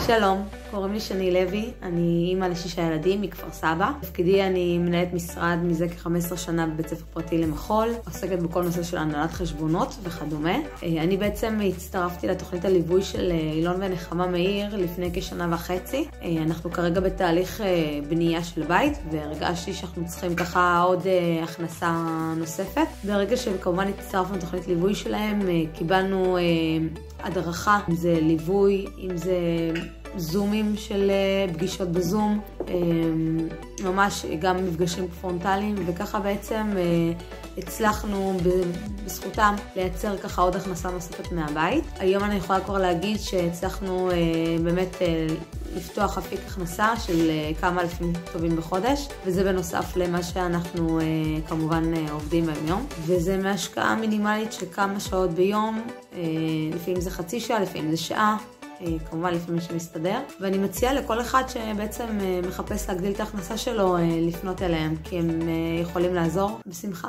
שלום, קוראים לי שני לוי, אני אימא ל6 ילדים מכפר סבא. תפקידי אני מנהלת משרד מזה כ-15 שנה בבית ספר פרטי למחול, עוסקת בכל נושא של הנהלת חשבונות וכדומה. אני בעצם הצטרפתי לתוכנית הליווי של אילון ונחמה מאיר לפני כשנה וחצי. אנחנו כרגע בתהליך בנייה של בית, והרגשתי שאנחנו צריכים ככה עוד הכנסה נוספת. ברגע שכמובן הצטרפנו לתוכנית ליווי שלהם, קיבלנו הדרכה, אם זה ליווי, אם זה זומים של פגישות בזום, ממש גם מפגשים פרונטליים, וככה בעצם הצלחנו בזכותם לייצר ככה עוד הכנסה נוספת מהבית. היום אני יכולה כבר להגיד שהצלחנו באמת לפתוח אפיק הכנסה של כמה אלפים טובים בחודש, וזה בנוסף למה שאנחנו כמובן עובדים ביום, וזה מהשקעה מינימלית של כמה שעות ביום, לפעמים זה חצי שעה, לפעמים זה שעה, כמובן לפעמים שמסתדר, ואני מציעה לכל אחד שבעצם מחפש להגדיל את ההכנסה שלו לפנות אליהם, כי הם יכולים לעזור בשמחה.